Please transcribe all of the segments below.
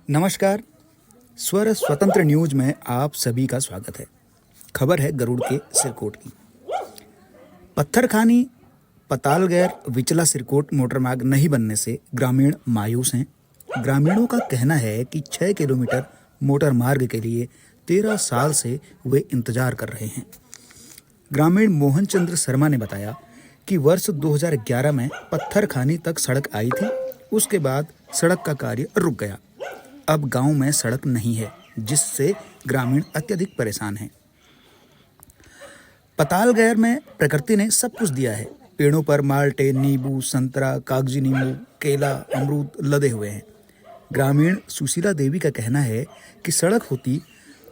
नमस्कार। स्वर स्वतंत्र न्यूज में आप सभी का स्वागत है। खबर है गरुड़ के सिरकोट की। पत्थरखानी पतालगैर विचला सिरकोट मोटरमार्ग नहीं बनने से ग्रामीण मायूस हैं। ग्रामीणों का कहना है कि 6 किलोमीटर मोटर मार्ग के लिए 13 साल से वे इंतजार कर रहे हैं। ग्रामीण मोहन चंद्र शर्मा ने बताया कि वर्ष 2011 में पत्थरखानी तक सड़क आई थी। उसके बाद सड़क का कार्य रुक गया। अब गांव में सड़क नहीं है, जिससे ग्रामीण अत्यधिक परेशान हैं। पतालगैर में प्रकृति ने सब कुछ दिया है। पेड़ों पर माल्टे, नींबू, संतरा, कागजी नींबू, केला, अमरूद लदे हुए हैं। ग्रामीण सुशीला देवी का कहना है कि सड़क होती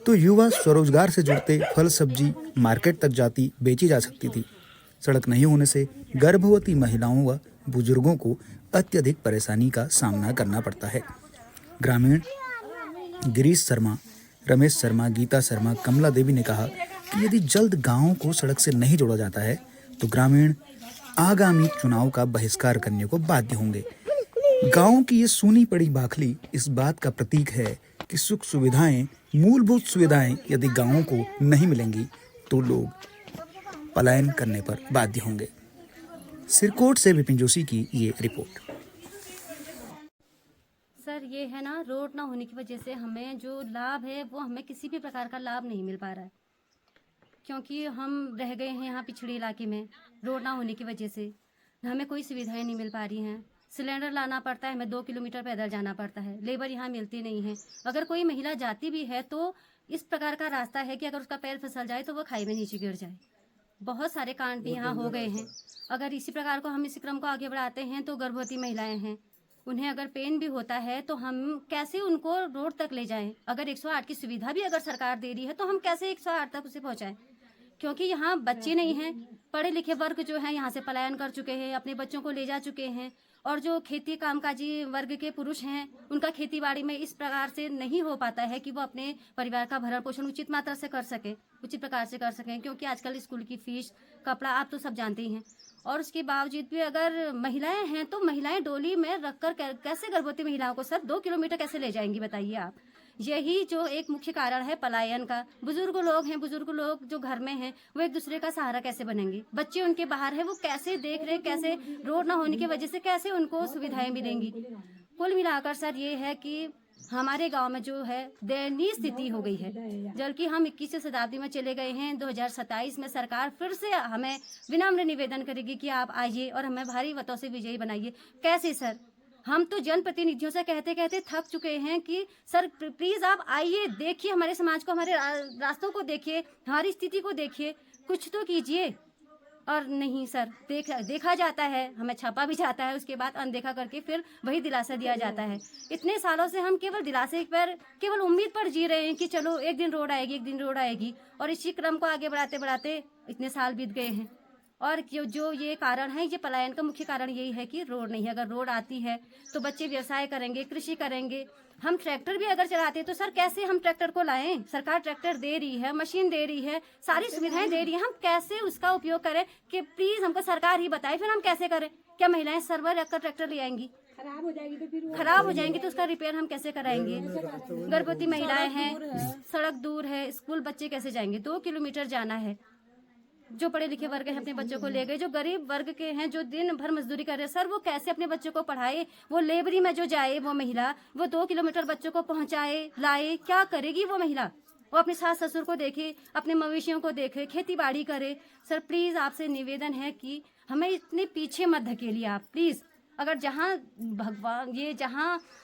तो युवा स्वरोजगार से जुड़ते, फल सब्जी मार्केट तक जाती, बेची जा सकती थी। सड़क नहीं होने से गर्भवती महिलाओं व बुजुर्गों को अत्यधिक परेशानी का सामना करना पड़ता है। ग्रामीण गिरीश शर्मा, रमेश शर्मा, गीता शर्मा, कमला देवी ने कहा कि यदि जल्द गांवों को सड़क से नहीं जोड़ा जाता है तो ग्रामीण आगामी चुनाव का बहिष्कार करने को बाध्य होंगे। गांवों की ये सूनी पड़ी बाखली इस बात का प्रतीक है कि सुख सुविधाएं, मूलभूत सुविधाएं यदि गांवों को नहीं मिलेंगी तो लोग पलायन करने पर बाध्य होंगे। सिरकोट से विपिन जोशी की ये रिपोर्ट। सर ये है ना, रोड ना होने की वजह से हमें जो लाभ है वो हमें किसी भी प्रकार का लाभ नहीं मिल पा रहा है, क्योंकि हम रह गए हैं यहाँ पिछड़े इलाके में। रोड ना होने की वजह से हमें कोई सुविधाएं नहीं मिल पा रही हैं। सिलेंडर लाना पड़ता है, हमें 2 किलोमीटर पैदल जाना पड़ता है। लेबर यहाँ मिलती नहीं है। अगर कोई महिला जाती भी है तो इस प्रकार का रास्ता है कि अगर उसका पैर फिसल जाए तो वो खाई में नीचे गिर जाए। बहुत सारे कांड भी यहाँ हो गए हैं। अगर इसी प्रकार को हम इसी क्रम को आगे बढ़ाते हैं तो गर्भवती महिलाएं हैं, उन्हें अगर पेन भी होता है तो हम कैसे उनको रोड तक ले जाएं। अगर 108 की सुविधा भी अगर सरकार दे रही है तो हम कैसे 108 तक उसे पहुंचाएं, क्योंकि यहाँ बच्चे नहीं हैं। पढ़े लिखे वर्ग जो है यहाँ से पलायन कर चुके हैं, अपने बच्चों को ले जा चुके हैं। और जो खेती कामकाजी वर्ग के पुरुष हैं, उनका खेती बाड़ी में इस प्रकार से नहीं हो पाता है कि वो अपने परिवार का भरण पोषण उचित मात्रा से कर सके, उचित प्रकार से कर सकें, क्योंकि आजकल स्कूल की फीस, कपड़ा आप तो सब जानते ही हैं। और उसके बावजूद भी अगर महिलाएं हैं तो महिलाएं डोली में रखकर कैसे गर्भवती महिलाओं को सर 2 किलोमीटर कैसे ले जाएंगी, बताइए आप। यही जो एक मुख्य कारण है पलायन का। बुजुर्ग लोग हैं, बुजुर्ग लोग जो घर में हैं वो एक दूसरे का सहारा कैसे बनेंगे। बच्चे उनके बाहर है, वो कैसे देख रहे, कैसे रोड ना होने की वजह से कैसे उनको सुविधाएं मिलेंगी। कुल मिलाकर सर ये है कि हमारे गांव में जो है दयनीय स्थिति हो गई है। जबकि हम 21वीं शताब्दी में चले गए हैं। 2027 में सरकार फिर से हमें विनम्र निवेदन करेगी कि आप आइए और हमें भारी मतों से विजयी बनाइए। कैसे सर? हम तो जनप्रतिनिधियों से कहते कहते थक चुके हैं कि सर प्लीज आप आइए, देखिए हमारे समाज को, हमारे रास्तों को देखिए, हमारी स्थिति को देखिए, कुछ तो कीजिए। और नहीं सर, देखा जाता है, हमें छापा भी जाता है, उसके बाद अनदेखा करके फिर वही दिलासा दिया जाता है। इतने सालों से हम केवल दिलासे पर, केवल उम्मीद पर जी रहे हैं कि चलो एक दिन रोड आएगी, एक दिन रोड आएगी। और इसी क्रम को आगे बढ़ाते बढ़ाते इतने साल बीत गए हैं। और जो ये कारण है, ये पलायन का मुख्य कारण यही है कि रोड नहीं है। अगर रोड आती है तो बच्चे व्यवसाय करेंगे, कृषि करेंगे। हम ट्रैक्टर भी अगर चलाते हैं तो सर कैसे हम ट्रैक्टर को लाएं? सरकार ट्रैक्टर दे रही है, मशीन दे रही है, सारी सुविधाएं दे रही है, हम कैसे उसका उपयोग करें? कि प्लीज हमको सरकार ही बताए, फिर हम कैसे करें? क्या महिलाएं सर्वर रखकर ट्रैक्टर ले आएंगी? खराब हो जाएंगी तो उसका रिपेयर हम कैसे कराएंगे? गर्भवती महिलाएं हैं, सड़क दूर है, स्कूल बच्चे कैसे जाएंगे? 2 किलोमीटर जाना है। जो पढ़े लिखे वर्ग हैं अपने बच्चों को ले गए, जो गरीब वर्ग के हैं, जो दिन भर मजदूरी कर रहे हैं, सर वो कैसे अपने बच्चों को पढ़ाए? वो लेबरी में जो जाए वो महिला, वो 2 किलोमीटर बच्चों को पहुंचाए, लाए, क्या करेगी वो महिला? वो अपने सास ससुर को देखे, अपने मवेशियों को देखे, खेती बाड़ी करे। सर प्लीज आपसे निवेदन है कि हमें इतने पीछे मत धकेलिए आप, प्लीज। अगर जहाँ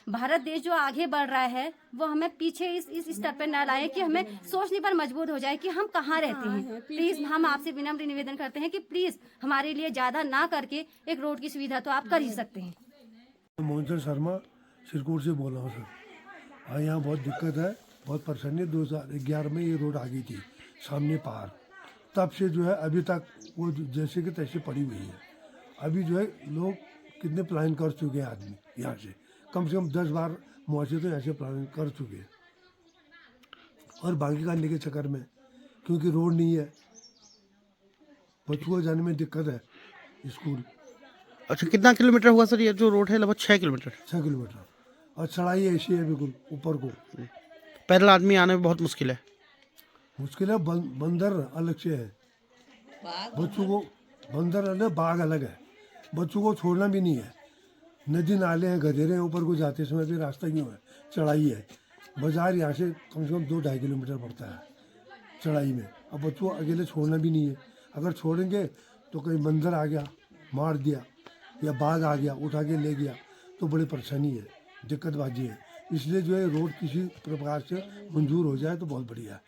भारत देश जो आगे बढ़ रहा है वो हमें पीछे इस स्तर पर न लाए कि हमें सोचने पर मजबूर हो जाए कि हम कहाँ रहते हैं। प्लीज हम आपसे विनम्र निवेदन करते हैं कि प्लीज हमारे लिए ज्यादा ना करके एक रोड की सुविधा तो आप कर ही सकते हैं। मोहन शर्मा सिरकोट से बोल रहा हूँ सर। हाँ, यहाँ बहुत दिक्कत है, बहुत परेशानी। 2011 में ये रोड आ गई थी सामने पार, तब से जो है अभी तक वो जैसे कि तैसे पड़ी हुई है। अभी जो है लोग कितने प्लान कर चुके हैं, आदमी यहाँ से कम 10 बार मुआवजे तो ऐसे प्लान कर चुके हैं। और बाकी करने के चक्कर में क्योंकि रोड नहीं है, बच्चों को जाने में दिक्कत है स्कूल। अच्छा, कितना किलोमीटर हुआ सर ये जो रोड है? लगभग 6 किलोमीटर। 6 किलोमीटर और चढ़ाई ऐसी है बिल्कुल ऊपर को। पैदल आदमी आने में बहुत मुश्किल है। मुश्किल है, बंदर अलग से है, बच्चों को बंदर अलग, बाघ अलग है, बच्चों को छोड़ना भी नहीं है। नदी नाले हैं, गधेरे हैं, ऊपर को जाते समय भी रास्ता क्यों है, चढ़ाई है। बाजार यहाँ से कम 2-2.5 किलोमीटर पड़ता है चढ़ाई में। अब बच्चों को अकेले छोड़ना भी नहीं है, अगर छोड़ेंगे तो कहीं बंदर आ गया मार दिया या बाघ आ गया उठा के ले गया तो बड़ी परेशानी है, दिक्कतबाजी है। इसलिए जो है रोड किसी प्रकार से मंजूर हो जाए तो बहुत बढ़िया है।